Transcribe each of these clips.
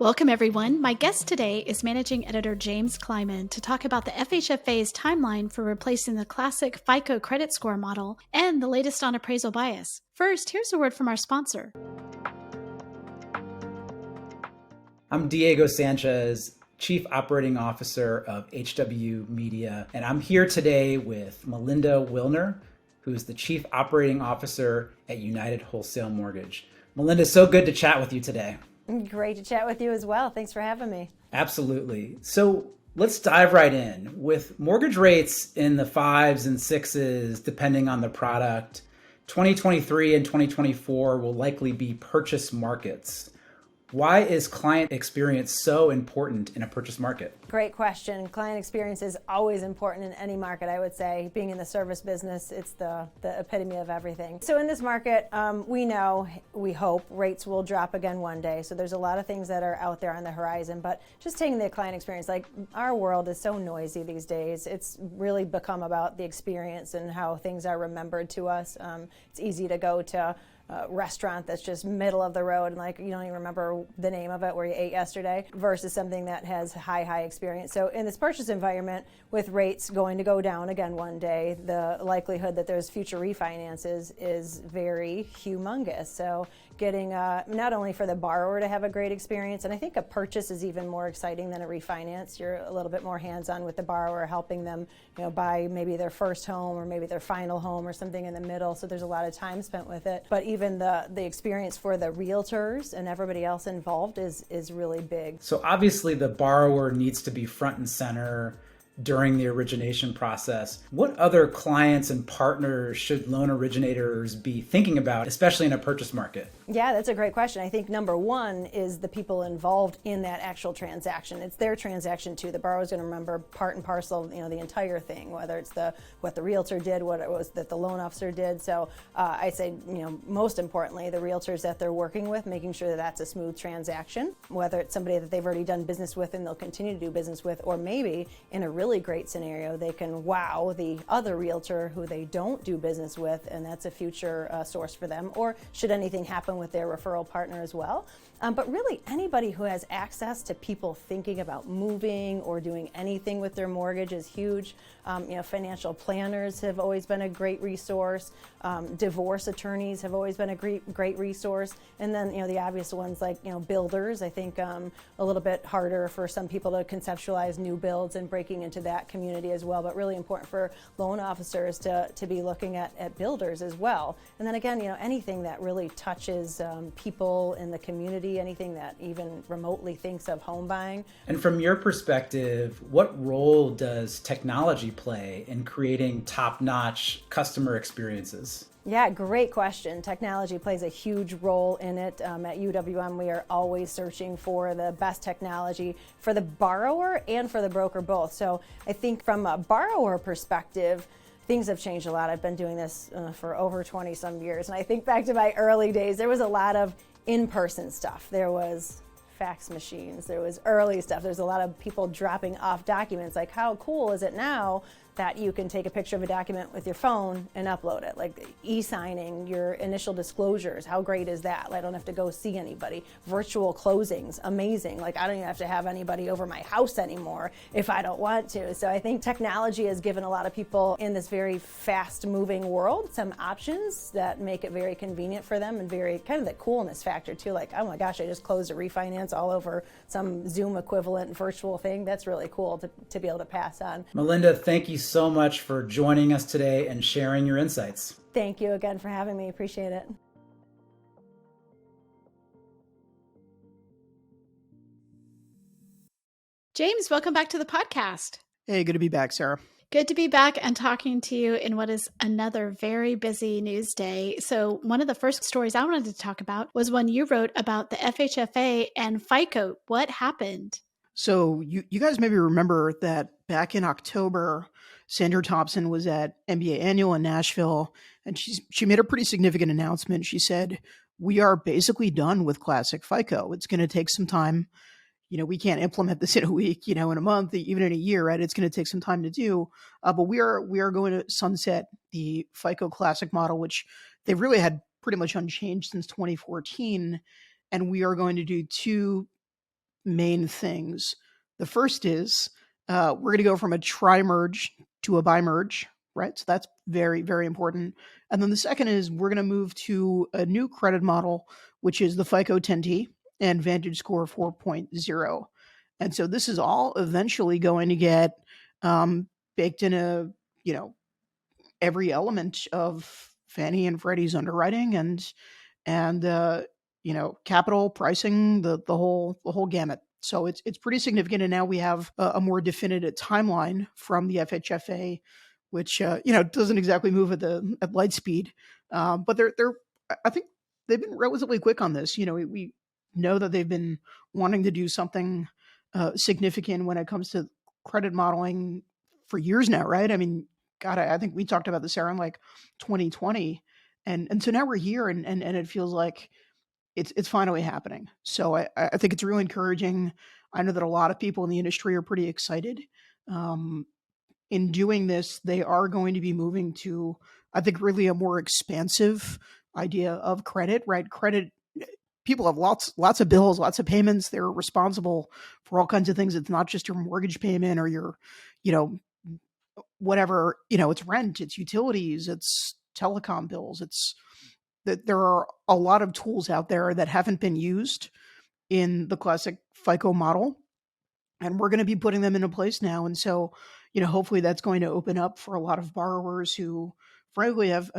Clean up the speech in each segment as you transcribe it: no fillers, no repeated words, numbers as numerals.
Welcome, everyone. My guest today is Managing Editor James Kleimann to talk about the FHFA's timeline for replacing the classic FICO credit score model and the latest on appraisal bias. First, here's a word from our sponsor. I'm Diego Sanchez, Chief Operating Officer of HW Media, and I'm here today with Melinda Wilner, who's the Chief Operating Officer at United Wholesale Mortgage. Melinda, so good to chat with you today. Great to chat with you as well. Thanks for having me. Absolutely. So let's dive right in. With mortgage rates in the 5s and 6s, depending on the product, 2023 and 2024 will likely be purchase markets. Why is client experience so important in a purchase market? Great question. Client experience is always important in any market, I would say. Being in the service business, it's the epitome of everything. So in this market, we hope rates will drop again one day. So there's a lot of things that are out there on the horizon, but just taking the client experience, like our world is so noisy these days. It's really become about the experience and how things are remembered to us. It's easy to go to restaurant that's just middle of the road and like you don't even remember the name of it where you ate yesterday versus something that has high experience. So in this purchase environment with rates going to go down again one day, the likelihood that there's future refinances is very humongous. So getting not only for the borrower to have a great experience, and I think a purchase is even more exciting than a refinance. You're a little bit more hands-on with the borrower, helping them buy maybe their first home or maybe their final home or something in the middle. So there's a lot of time spent with it. But even the experience for the realtors and everybody else involved is really big. So obviously the borrower needs to be front and center during the origination process. What other clients and partners should loan originators be thinking about, especially in a purchase market? Yeah, that's a great question. I think number one is the people involved in that actual transaction. It's their transaction too. The borrower's going to remember part and parcel, the entire thing, whether it's what the realtor did, what it was that the loan officer did. So I'd say, most importantly, the realtors that they're working with, making sure that that's a smooth transaction, whether it's somebody that they've already done business with and they'll continue to do business with, or maybe in a really great scenario, they can wow the other realtor who they don't do business with, and that's a future source for them, or should anything happen with their referral partner as well. But really anybody who has access to people thinking about moving or doing anything with their mortgage is huge. Financial planners have always been a great resource. Divorce attorneys have always been a great resource. And then, the obvious ones like, builders. I think a little bit harder for some people to conceptualize new builds and breaking into that community as well, but really important for loan officers to be looking at builders as well. And then again, anything that really touches people in the community, anything that even remotely thinks of home buying. And from your perspective, what role does technology play in creating top-notch customer experiences? Yeah, great question. Technology plays a huge role in it. At UWM, we are always searching for the best technology for the borrower and for the broker both. So I think from a borrower perspective, things have changed a lot. I've been doing this for over 20 some years. And I think back to my early days, there was a lot of in-person stuff. There was fax machines, there was early stuff. There's a lot of people dropping off documents. Like, how cool is it now that you can take a picture of a document with your phone and upload it? Like e-signing your initial disclosures, how great is that? I don't have to go see anybody. Virtual closings, amazing. Like I don't even have to have anybody over my house anymore if I don't want to. So I think technology has given a lot of people in this very fast moving world some options that make it very convenient for them and very kind of the coolness factor too. Like, oh my gosh, I just closed a refinance all over some Zoom equivalent virtual thing. That's really cool to be able to pass on. Melinda, thank you so much for joining us today and sharing your insights. Thank you again for having me. Appreciate it. James, welcome back to the podcast. Hey, good to be back, Sarah. Good to be back and talking to you in what is another very busy news day. So one of the first stories I wanted to talk about was one you wrote about the FHFA and FICO. What happened? So you guys maybe remember that back in October, Sandra Thompson was at MBA Annual in Nashville, and she made a pretty significant announcement. She said, we are basically done with classic FICO. It's going to take some time. We can't implement this in a week, in a month, even in a year, right? It's going to take some time to do. But we are going to sunset the FICO Classic model, which they've really had pretty much unchanged since 2014. And we are going to do two main things. The first is we're going to go from a tri-merge to a bi-merge, right? So that's very, very important. And then the second is we're going to move to a new credit model, which is the FICO 10T and Vantage Score 4.0. And so this is all eventually going to get baked in every element of Fannie and Freddie's underwriting and capital pricing, the whole gamut. So it's pretty significant. And now we have a more definitive timeline from the FHFA, which doesn't exactly move at light speed, but I think they've been relatively quick on this. We know that they've been wanting to do something significant when it comes to credit modeling for years now, right? I mean, God, I think we talked about this around like 2020, and so now we're here, and it feels like it's finally happening. So I think it's really encouraging. I know that a lot of people in the industry are pretty excited. In doing this, they are going to be moving to, I think, really a more expansive idea of credit, right? Credit, people have lots of bills, lots of payments. They're responsible for all kinds of things. It's not just your mortgage payment or your, whatever, it's rent, it's utilities, it's telecom bills. It's that there are a lot of tools out there that haven't been used in the classic FICO model, and we're going to be putting them into place now. And so, hopefully that's going to open up for a lot of borrowers who frankly have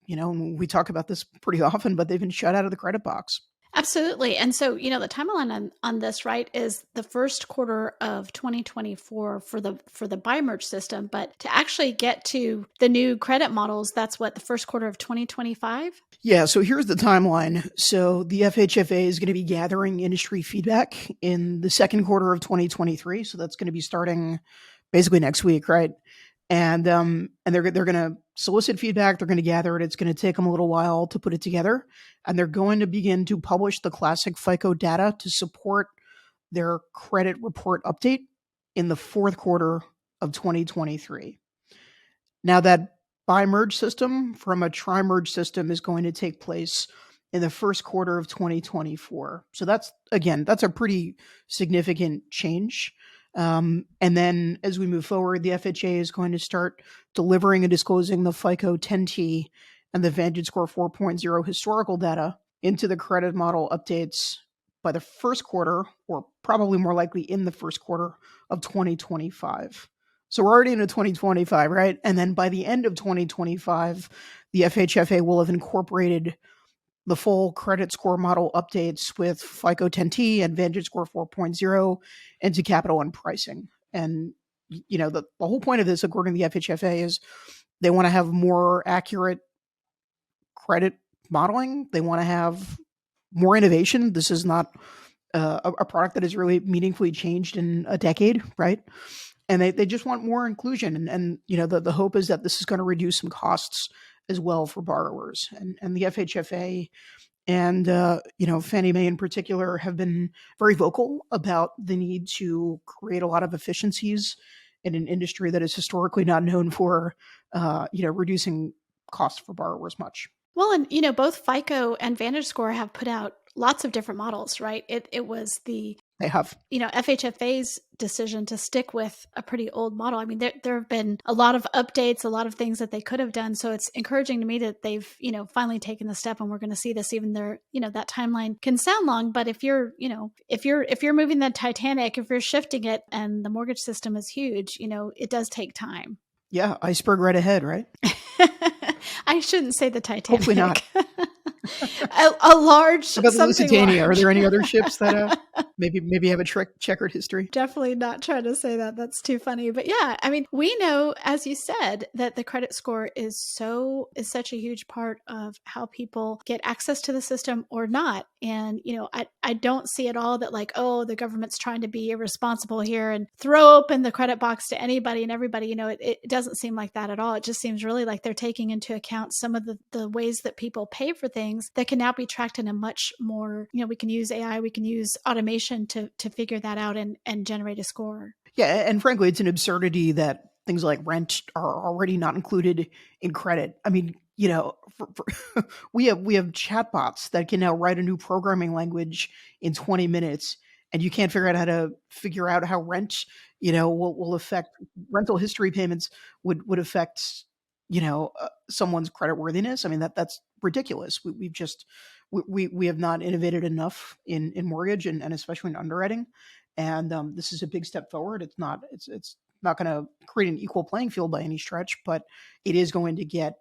we talk about this pretty often, but they've been shut out of the credit box. Absolutely. And so, the timeline on this, right, is the first quarter of 2024 for the bi-merge system. But to actually get to the new credit models, that's what, the first quarter of 2025? Yeah. So here's the timeline. So the FHFA is going to be gathering industry feedback in the second quarter of 2023. So that's going to be starting basically next week, right? And they're going to solicit feedback. They're going to gather it. It's going to take them a little while to put it together, and they're going to begin to publish the classic FICO data to support their credit report update in the fourth quarter of 2023. Now, that bi-merge system from a tri-merge system is going to take place in the first quarter of 2024. So that's a pretty significant change. And then as we move forward, the FHA is going to start delivering and disclosing the FICO 10T and the Vantage Score 4.0 historical data into the credit model updates by the first quarter, or probably more likely in the first quarter of 2025. So we're already into 2025, right? And then by the end of 2025, the FHFA will have incorporated the full credit score model updates with FICO 10T and Vantage Score 4.0 into capital and pricing. And, the whole point of this, according to the FHFA, is they want to have more accurate credit modeling. They want to have more innovation. This is not a product that has really meaningfully changed in a decade, right? And they just want more inclusion. And the hope is that this is going to reduce some costs as well for borrowers. And the FHFA and Fannie Mae in particular have been very vocal about the need to create a lot of efficiencies in an industry that is historically not known for reducing costs for borrowers much. Well, and both FICO and Vantage Score have put out lots of different models, right? It was they have FHFA's decision to stick with a pretty old model. I mean, there have been a lot of updates, a lot of things that they could have done. So it's encouraging to me that they've finally taken the step, and we're going to see this. Even though that timeline can sound long, but if you're moving the Titanic, if you're shifting it, and the mortgage system is huge, it does take time. Yeah, iceberg right ahead, right? I shouldn't say the Titanic. Hopefully not. a large. How about the Lusitania? Large. Are there any other ships that maybe have a checkered history? Definitely not trying to say that. That's too funny. But yeah, I mean, we know, as you said, that the credit score is such a huge part of how people get access to the system or not. And I don't see at all that like, oh, the government's trying to be irresponsible here and throw open the credit box to anybody and everybody. It doesn't seem like that at all. It just seems really like they're taking into account some of the ways that people pay for things that can now be tracked in a much more, we can use AI, we can use automation to figure that out and generate a score. Yeah. And frankly, it's an absurdity that things like rent are already not included in credit. I mean, we have chatbots that can now write a new programming language in 20 minutes and you can't figure out how rent, will affect rental history payments would affect, someone's creditworthiness. I mean, that's ridiculous. We have not innovated enough in mortgage and especially in underwriting. And this is a big step forward. It's not going to create an equal playing field by any stretch, but it is going to give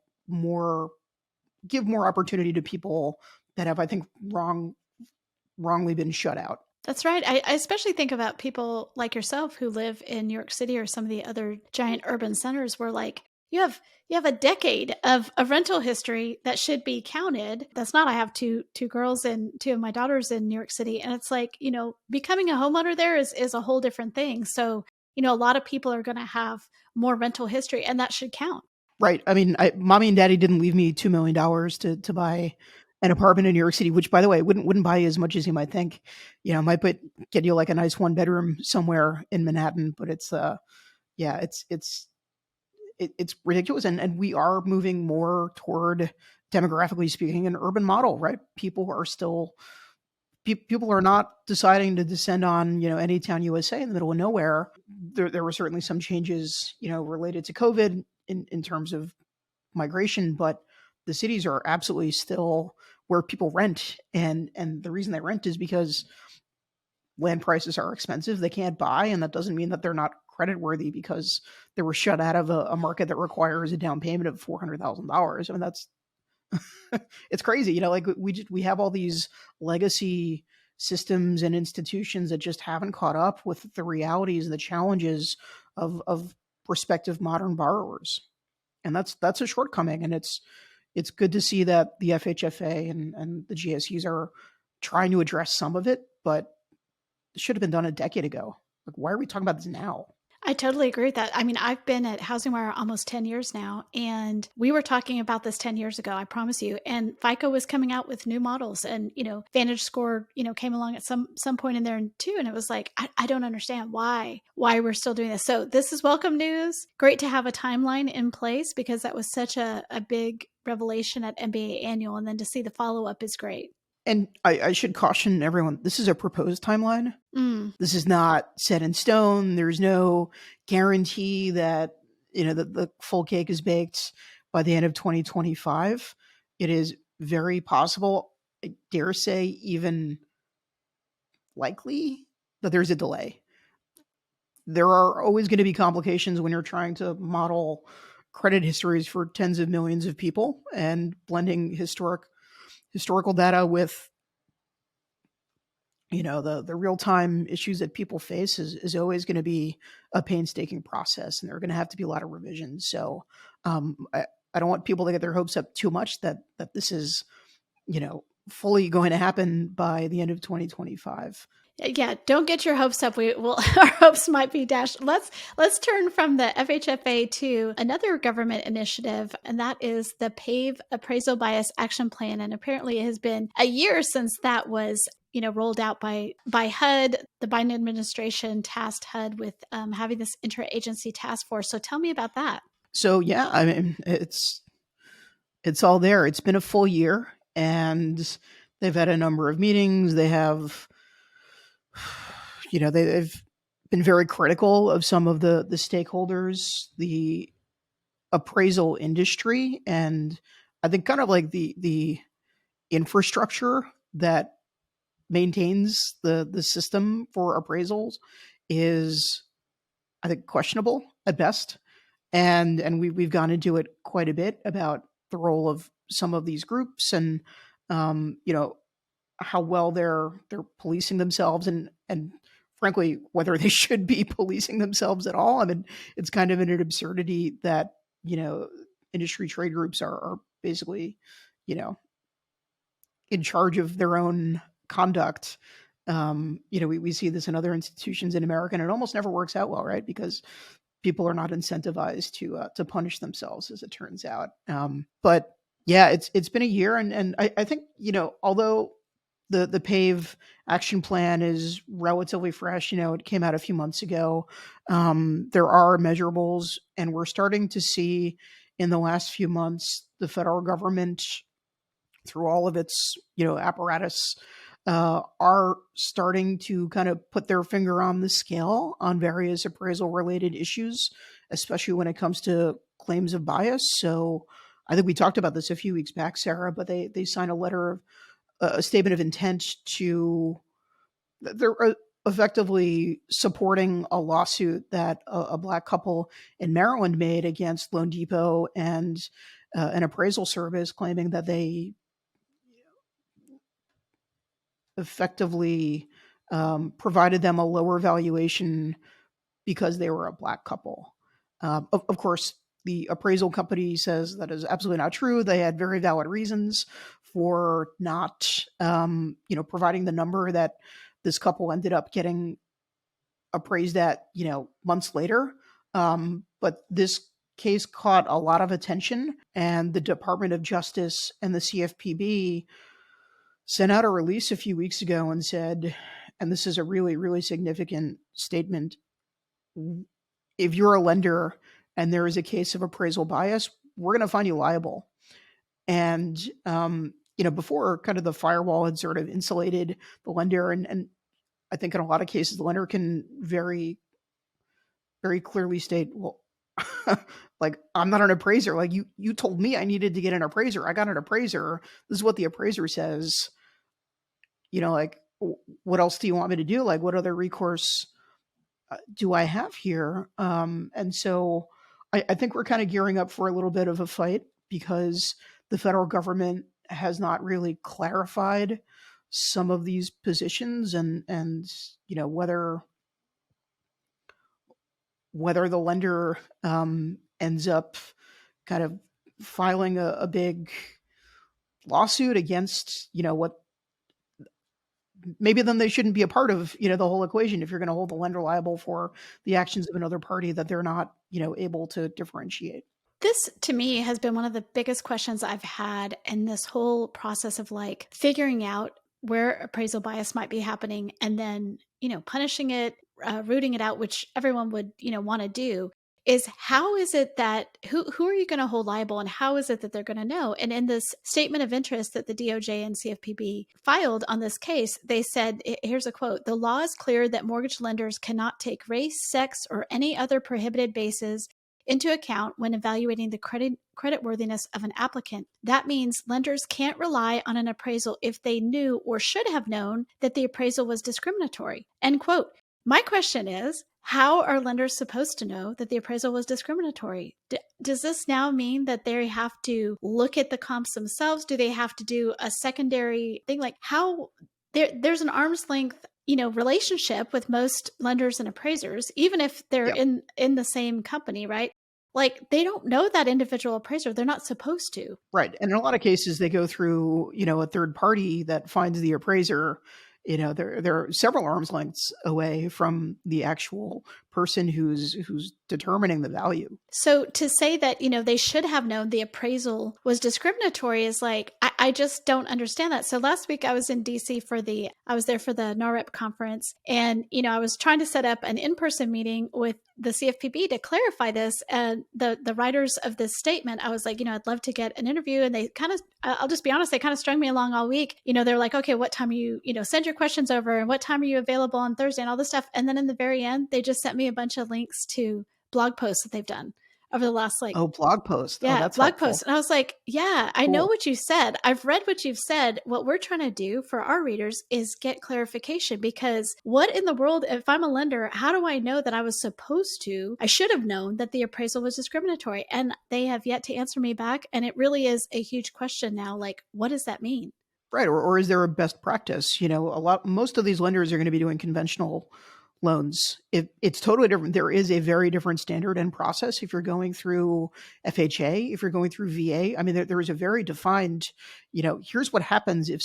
more opportunity to people that have, I think, wrongly been shut out. That's right. I especially think about people like yourself who live in New York City or some of the other giant urban centers where like you have a decade of rental history that should be counted. That's not. I have two girls and two of my daughters in New York City. And it's like, becoming a homeowner there is a whole different thing. So, a lot of people are going to have more rental history and that should count. Right. I mean, mommy and daddy didn't leave me $2 million to buy an apartment in New York City, which, by the way, wouldn't buy you as much as you might think. Might get you like a nice 1-bedroom somewhere in Manhattan, but it's ridiculous. And we are moving more toward, demographically speaking, an urban model, right? People are not deciding to descend on, Anytown, USA in the middle of nowhere. There were certainly some changes, related to COVID in terms of migration, but the cities are absolutely still where people rent. And the reason they rent is because land prices are expensive. They can't buy. And that doesn't mean that they're not creditworthy because they were shut out of a market that requires a down payment of $400,000. I mean, that's, it's crazy. Like we have all these legacy systems and institutions that just haven't caught up with the realities and the challenges of prospective modern borrowers. And that's a shortcoming. And it's good to see that the FHFA and the GSEs are trying to address some of it, but it should have been done a decade ago. Like, why are we talking about this now? I totally agree with that. I mean, I've been at HousingWire almost 10 years now, and we were talking about this 10 years ago, I promise you. And FICO was coming out with new models, and, Vantage Score, came along at some point in there too. And it was like, I don't understand why we're still doing this. So this is welcome news. Great to have a timeline in place because that was such a big revelation at MBA Annual. And then to see the follow-up is great. And I should caution everyone, this is a proposed timeline. This is not set in stone. There's no guarantee that, the full cake is baked by the end of 2025. It is very possible, I dare say even likely, that there's a delay. There are always going to be complications when you're trying to model credit histories for tens of millions of people, and blending historical data with the real-time issues that people face is always going to be a painstaking process, and there are going to have to be a lot of revisions. So I don't want people to get their hopes up too much that this is fully going to happen by the end of 2025. Yeah, don't get your hopes up. Our hopes might be dashed. Let's turn from the FHFA to another government initiative, and that is the PAVE Appraisal Bias Action Plan. And apparently, it has been a year since that was rolled out by HUD. The Biden administration tasked HUD with having this interagency task force. So tell me about that. So yeah, I mean it's all there. It's been a full year, and they've had a number of meetings. They have. They've been very critical of some of the stakeholders, the appraisal industry, and I think kind of like the infrastructure that maintains the system for appraisals is, I think, questionable at best. And we've gone into it quite a bit about the role of some of these groups and how well they're policing themselves and frankly, whether they should be policing themselves at all. I mean, it's kind of an absurdity that, industry trade groups are basically, in charge of their own conduct. We see this in other institutions in America, and it almost never works out well, right? Because people are not incentivized to punish themselves, as it turns out. But yeah, it's been a year, and I think, although the PAVE action plan is relatively fresh. It came out a few months ago. There are measurables, and we're starting to see in the last few months the federal government, through all of its apparatus, are starting to kind of put their finger on the scale on various appraisal related issues, especially when it comes to claims of bias. So I think we talked about this a few weeks back, Sarah, but they signed a statement of intent to, they're effectively supporting a lawsuit that a Black couple in Maryland made against Loan Depot and an appraisal service, claiming that they effectively provided them a lower valuation because they were a Black couple. Of course, the appraisal company says that is absolutely not true. They had very valid reasons for not, providing the number that this couple ended up getting appraised at, months later. But this case caught a lot of attention, and the Department of Justice and the CFPB sent out a release a few weeks ago and said, and this is a really, really significant statement, if you're a lender and there is a case of appraisal bias, we're going to find you liable. And, before kind of the firewall had sort of insulated the lender, and I think in a lot of cases, the lender can very, very clearly state, well, like, I'm not an appraiser. Like, you told me I needed to get an appraiser. I got an appraiser. This is what the appraiser says. Like, what else do you want me to do? Like, what other recourse do I have here? And so I think we're kind of gearing up for a little bit of a fight, because the federal government has not really clarified some of these positions, and whether the lender ends up kind of filing a big lawsuit against, what maybe then they shouldn't be a part of, the whole equation, if you're going to hold the lender liable for the actions of another party that they're not, able to differentiate. This, to me, has been one of the biggest questions I've had in this whole process of like figuring out where appraisal bias might be happening, and then, punishing it, rooting it out, which everyone would, want to do, is how is it that, who are you going to hold liable, and how is it that they're going to know? And in this statement of interest that the DOJ and CFPB filed on this case, they said, here's a quote: "The law is clear that mortgage lenders cannot take race, sex, or any other prohibited basis into account when evaluating the creditworthiness of an applicant. That means lenders can't rely on an appraisal if they knew or should have known that the appraisal was discriminatory." End quote. My question is, how are lenders supposed to know that the appraisal was discriminatory? Does this now mean that they have to look at the comps themselves? Do they have to do a secondary thing? Like, how there's an arm's length relationship with most lenders and appraisers, even if they're in the same company, right? Like, they don't know that individual appraiser. They're not supposed to. Right. And in a lot of cases, they go through, a third party that finds the appraiser. They're several arm's lengths away from the actual person who's determining the value. So to say that, they should have known the appraisal was discriminatory is like, I just don't understand that. So last week I was in DC I was there for the NAREP conference, and, I was trying to set up an in-person meeting with the CFPB to clarify this. And the writers of this statement, I was like, I'd love to get an interview. And they kind of, I'll just be honest, they kind of strung me along all week. They're like, okay, what time are you, send your questions over, and what time are you available on Thursday, and all this stuff. And then in the very end, they just sent me a bunch of links to blog posts that they've done over the last blog post. Yeah, that's blog helpful. post. And I was like, yeah, I know what you said. I've read what you've said. What we're trying to do for our readers is get clarification, because what in the world, if I'm a lender, how do I know that I should have known that the appraisal was discriminatory? And they have yet to answer me back. And it really is a huge question now. Like, what does that mean? Right. Or is there a best practice? Most of these lenders are going to be doing conventional loans. It's totally different. There is a very different standard and process if you're going through FHA, if you're going through VA. I mean, there is a very defined, here's what happens if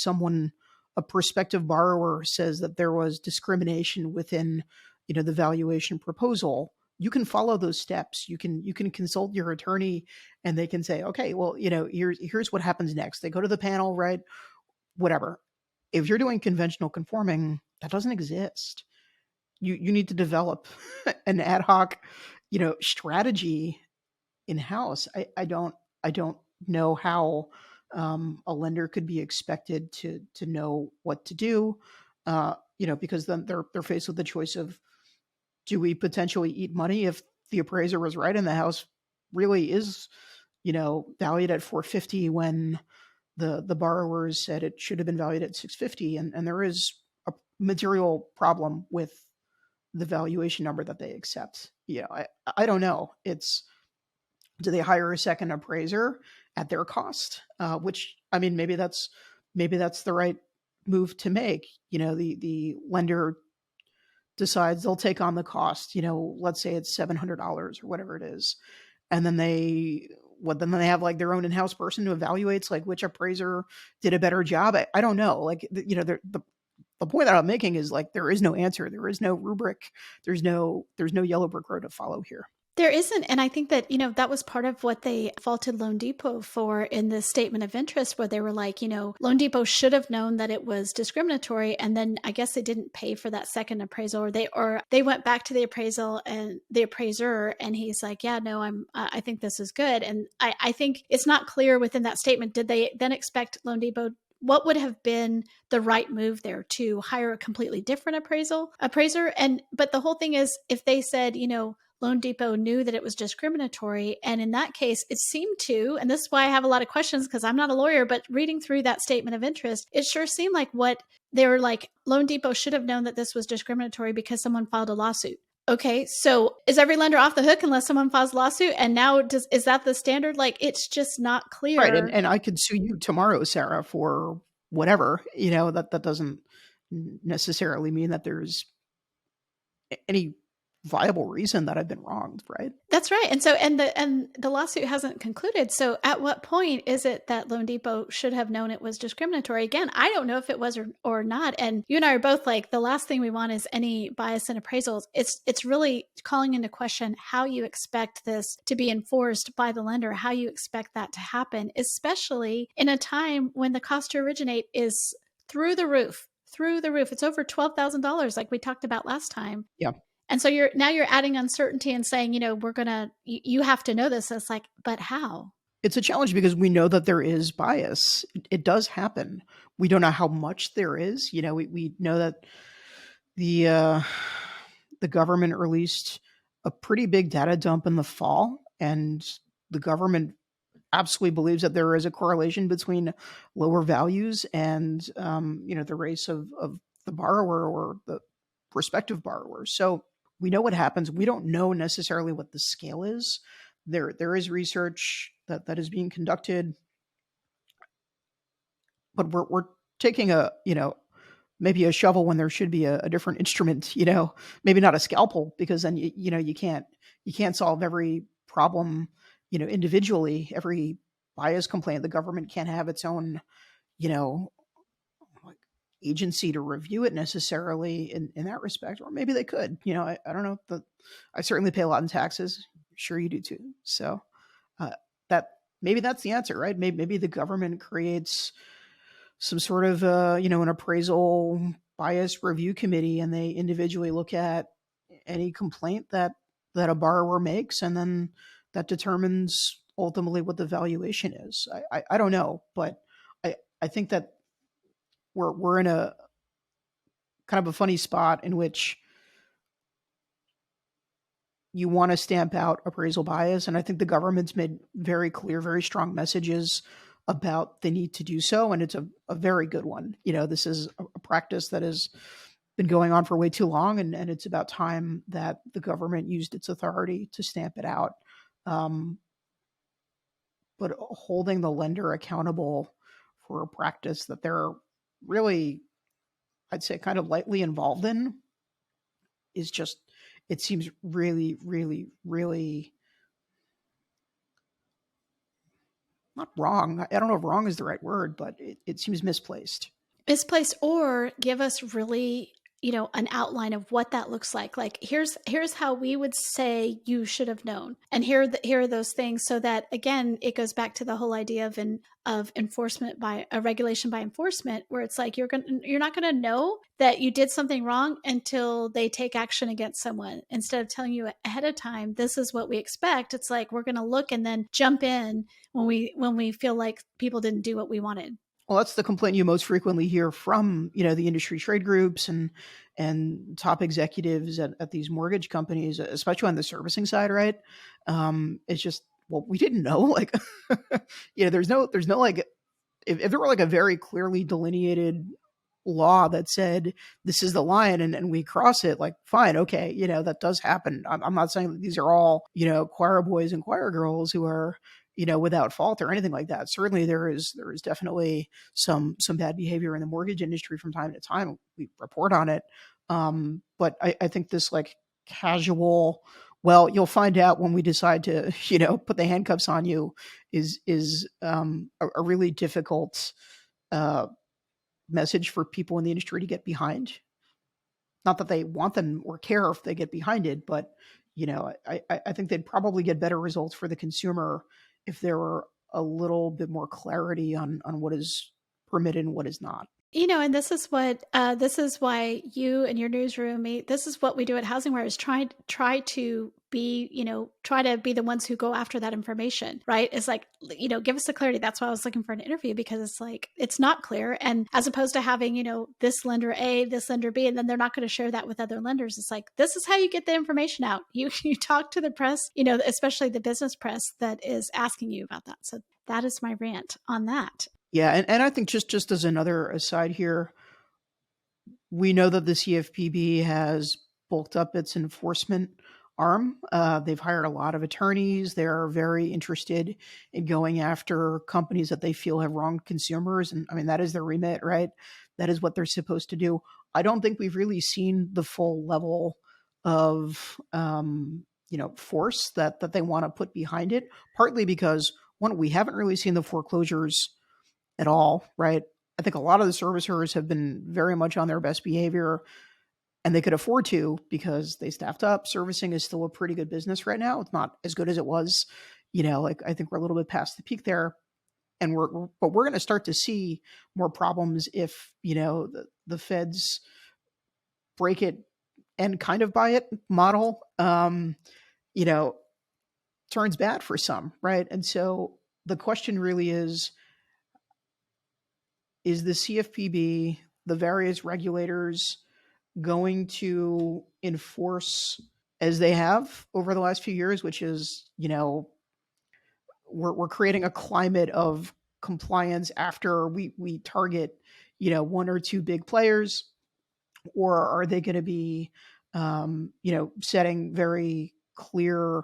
a prospective borrower says that there was discrimination within, the valuation proposal. You can follow those steps. You can consult your attorney, and they can say, okay, well, here's what happens next. They go to the panel, right? Whatever. If you're doing conventional conforming, that doesn't exist. You need to develop an ad hoc, strategy in-house. I don't know how a lender could be expected to know what to do, because then they're faced with the choice of, do we potentially eat money if the appraiser was right and the house really is, valued at 450 when the borrowers said it should have been valued at 650, and there is a material problem with the valuation number that they accept. I don't know. Do they hire a second appraiser at their cost? Which, I mean, maybe that's the right move to make. The lender decides they'll take on the cost. Let's say it's $700 or whatever it is, and then they have like their own in-house person who evaluates like which appraiser did a better job. I don't know. Like, the point that I'm making is, like, there is no answer. There is no rubric. There's no yellow brick road to follow here. There isn't. And I think that, that was part of what they faulted Loan Depot for in the statement of interest, where they were like, Loan Depot should have known that it was discriminatory. And then I guess they didn't pay for that second appraisal, or they went back to the appraisal and the appraiser, and he's like, yeah, no, I think this is good. And I think it's not clear within that statement. Did they then expect Loan Depot, what would have been the right move there, to hire a completely different appraiser? But the whole thing is, if they said, Loan Depot knew that it was discriminatory, and in that case, it seemed to, and this is why I have a lot of questions because I'm not a lawyer, but reading through that statement of interest, it sure seemed like what they were like, Loan Depot should have known that this was discriminatory because someone filed a lawsuit. Okay, so is every lender off the hook unless someone files a lawsuit? And now is that the standard? Like, it's just not clear. Right, and I could sue you tomorrow, Sarah, for whatever. That doesn't necessarily mean that there's any viable reason that I've been wronged, right? That's right. And so, and the lawsuit hasn't concluded. So at what point is it that Loan Depot should have known it was discriminatory? Again, I don't know if it was or not. And you and I are both like, the last thing we want is any bias in appraisals. It's really calling into question how you expect this to be enforced by the lender, how you expect that to happen, especially in a time when the cost to originate is through the roof. It's over $12,000, like we talked about last time. Yeah. And so you're adding uncertainty and saying, you have to know this. It's like, but how? It's a challenge because we know that there is bias. It does happen. We don't know how much there is. We know that the government released a pretty big data dump in the fall, and the government absolutely believes that there is a correlation between lower values and the race of the borrower or the prospective borrower. So we know what happens. We don't know necessarily what the scale is. There is research that is being conducted, but we're taking maybe a shovel when there should be a different instrument. Maybe not a scalpel, because then you can't solve every problem individually. Every bias complaint, the government can't have its own agency to review it necessarily in that respect, or maybe they could. I don't know. I certainly pay a lot in taxes. I'm sure you do too. So that maybe that's the answer, right? Maybe the government creates some sort of an appraisal bias review committee, and they individually look at any complaint that a borrower makes, and then that determines ultimately what the valuation is. I don't know, but I think that we're in a kind of a funny spot in which you want to stamp out appraisal bias. And I think the government's made very clear, very strong messages about the need to do so. And it's a very good one. This is a practice that has been going on for way too long. And it's about time that the government used its authority to stamp it out. But holding the lender accountable for a practice that they're really, I'd say, kind of lightly involved in is just, it seems really, really, really not wrong. I don't know if wrong is the right word, but it seems misplaced. Misplaced, or give us really an outline of what that looks like. Like here's how we would say you should have known, and here are those things, so that again it goes back to the whole idea of enforcement by a regulation by enforcement, where it's like you're not going to know that you did something wrong until they take action against someone. Instead of telling you ahead of time, this is what we expect, it's like we're going to look and then jump in when we feel like people didn't do what we wanted. Well, that's the complaint you most frequently hear from, the industry trade groups and top executives at these mortgage companies, especially on the servicing side, right? It's just, well, we didn't know. Like, there's no like, if there were like a very clearly delineated law that said this is the line and we cross it, like, fine, okay, that does happen. I'm not saying that these are all, choir boys and choir girls who are, without fault or anything like that. Certainly there is definitely some bad behavior in the mortgage industry from time to time. We report on it. But I think this like casual, well, you'll find out when we decide to, put the handcuffs on you is a really difficult message for people in the industry to get behind. Not that they want them or care if they get behind it, but I think they'd probably get better results for the consumer if there were a little bit more clarity on what is permitted and what is not. And this is why you and your newsroom, this is what we do at HousingWire, is try to be the ones who go after that information, right? It's like, give us the clarity. That's why I was looking for an interview, because it's like, it's not clear. And as opposed to having, this lender A, this lender B, and then they're not going to share that with other lenders. It's like, this is how you get the information out. You talk to the press, especially the business press that is asking you about that. So that is my rant on that. Yeah, and I think just as another aside here, we know that the CFPB has bulked up its enforcement arm. They've hired a lot of attorneys. They're very interested in going after companies that they feel have wronged consumers. And I mean, that is their remit, right? That is what they're supposed to do. I don't think we've really seen the full level of, force that they want to put behind it, partly because, one, we haven't really seen the foreclosures at all, right? I think a lot of the servicers have been very much on their best behavior, and they could afford to because they staffed up. Servicing is still a pretty good business right now. It's not as good as it was, like I think we're a little bit past the peak there, and we're going to start to see more problems if, the feds break it and kind of buy it model, turns bad for some, right? And so the question really is the CFPB, the various regulators, going to enforce as they have over the last few years, which is, we're creating a climate of compliance after we target, one or two big players? Or are they going to be, setting very clear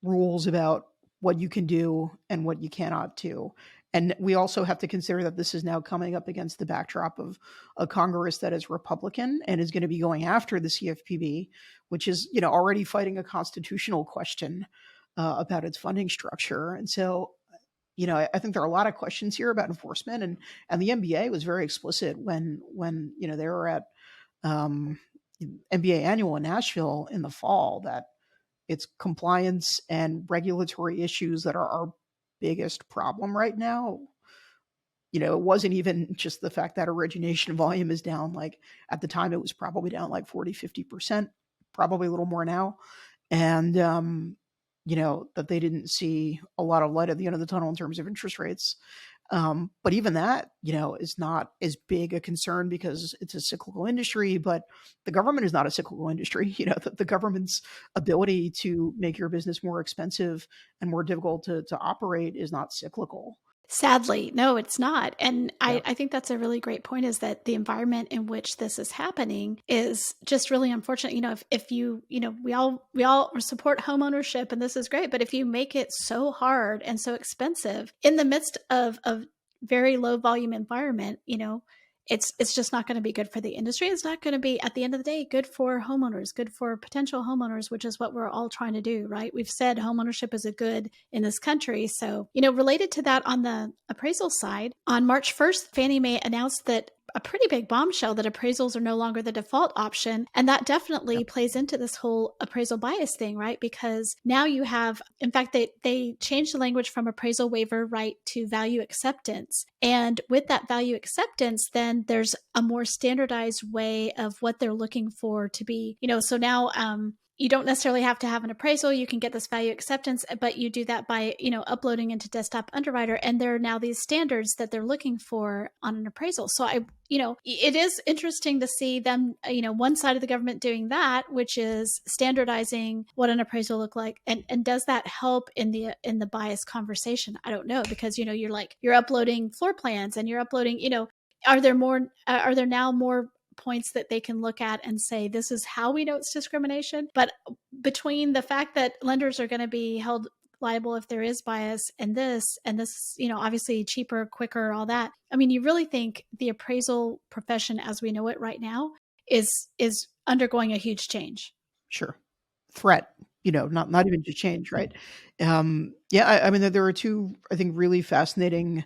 rules about what you can do and what you cannot do? And we also have to consider that this is now coming up against the backdrop of a Congress that is Republican and is going to be going after the CFPB, which is, already fighting a constitutional question about its funding structure. And so, I think there are a lot of questions here about enforcement, and the NBA was very explicit when they were at NBA Annual in Nashville in the fall that it's compliance and regulatory issues that are our biggest problem right now. It wasn't even just the fact that origination volume is down. Like at the time, it was probably down like 40-50%, probably a little more now. And, that they didn't see a lot of light at the end of the tunnel in terms of interest rates. But even that, is not as big a concern because it's a cyclical industry, but the government is not a cyclical industry. The government's ability to make your business more expensive and more difficult to operate is not cyclical. Sadly, no, it's not. And yeah. I think that's a really great point, is that the environment in which this is happening is just really unfortunate. If you, we all support home ownership and this is great, but if you make it so hard and so expensive in the midst of a very low volume environment, it's just not going to be good for the industry. It's not going to be, at the end of the day, good for homeowners, good for potential homeowners, which is what we're all trying to do, right? We've said homeownership is a good in this country. So, related to that, on the appraisal side, on March 1st, Fannie Mae announced that a pretty big bombshell that appraisals are no longer the default option. And that definitely plays into this whole appraisal bias thing, right? Because now you have, in fact, they changed the language from appraisal waiver right to value acceptance. And with that value acceptance, then there's a more standardized way of what they're looking for to be, so now, you don't necessarily have to have an appraisal. You can get this value acceptance, but you do that by, uploading into Desktop Underwriter. And there are now these standards that they're looking for on an appraisal. So it is interesting to see them, one side of the government doing that, which is standardizing what an appraisal look like. And does that help in the bias conversation? I don't know, because, you're uploading floor plans and you're uploading, are there now more points that they can look at and say, this is how we know it's discrimination? But between the fact that lenders are going to be held liable if there is bias and this, obviously cheaper, quicker, all that. I mean, you really think the appraisal profession as we know it right now is undergoing a huge change? Sure. Threat, not even just change, right? I mean, there are two, I think, really fascinating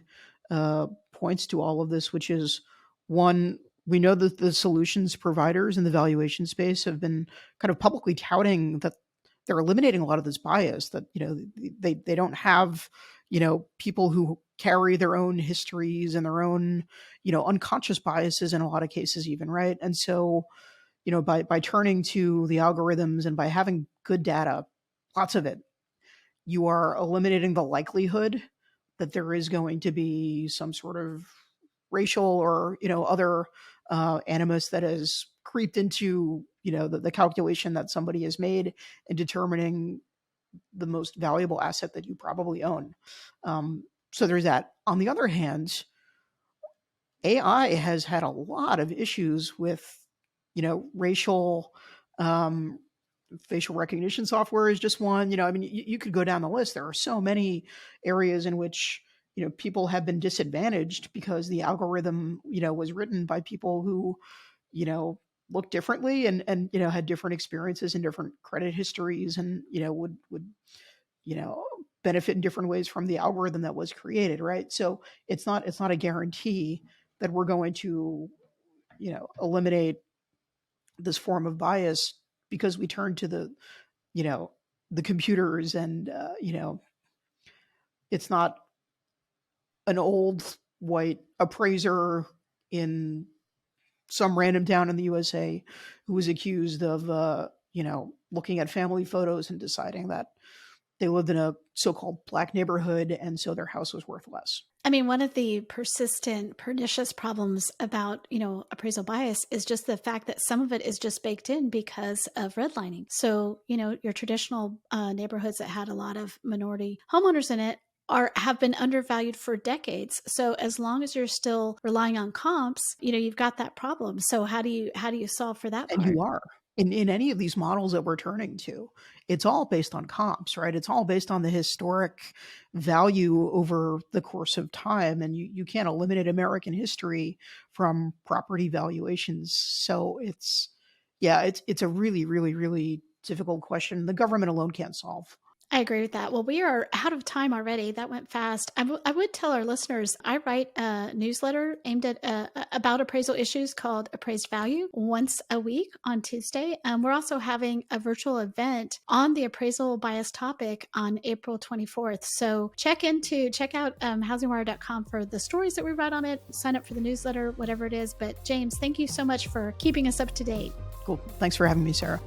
points to all of this, which is one, we know that the solutions providers in the valuation space have been kind of publicly touting that they're eliminating a lot of this bias, that, they don't have, people who carry their own histories and their own, unconscious biases in a lot of cases even, right? And so, by turning to the algorithms and by having good data, lots of it, you are eliminating the likelihood that there is going to be some sort of racial or, other animus that has creeped into, the calculation that somebody has made in determining the most valuable asset that you probably own. So there's that. On the other hand, AI has had a lot of issues with, racial, facial recognition software is just one. I mean, you could go down the list. There are so many areas in which people have been disadvantaged because the algorithm, was written by people who, look differently and had different experiences and different credit histories and, would benefit in different ways from the algorithm that was created. Right. So it's not a guarantee that we're going to, eliminate this form of bias because we turn to the computers and, it's not an old white appraiser in some random town in the USA who was accused of, looking at family photos and deciding that they lived in a so-called black neighborhood and so their house was worth less. I mean, one of the persistent, pernicious problems about, appraisal bias is just the fact that some of it is just baked in because of redlining. So, your traditional neighborhoods that had a lot of minority homeowners in it have been undervalued for decades. So as long as you're still relying on comps, you've got that problem. So how do you solve for that part? And you are. In any of these models that we're turning to, it's all based on comps, right? It's all based on the historic value over the course of time. And you can't eliminate American history from property valuations. So it's a really, really, really difficult question the government alone can't solve. I agree with that. Well, we are out of time already. That went fast. I would tell our listeners, I write a newsletter aimed at about appraisal issues called Appraised Value once a week on Tuesday. We're also having a virtual event on the appraisal bias topic on April 24th. So check out HousingWire.com for the stories that we write on it. Sign up for the newsletter, whatever it is. But James, thank you so much for keeping us up to date. Cool. Thanks for having me, Sarah.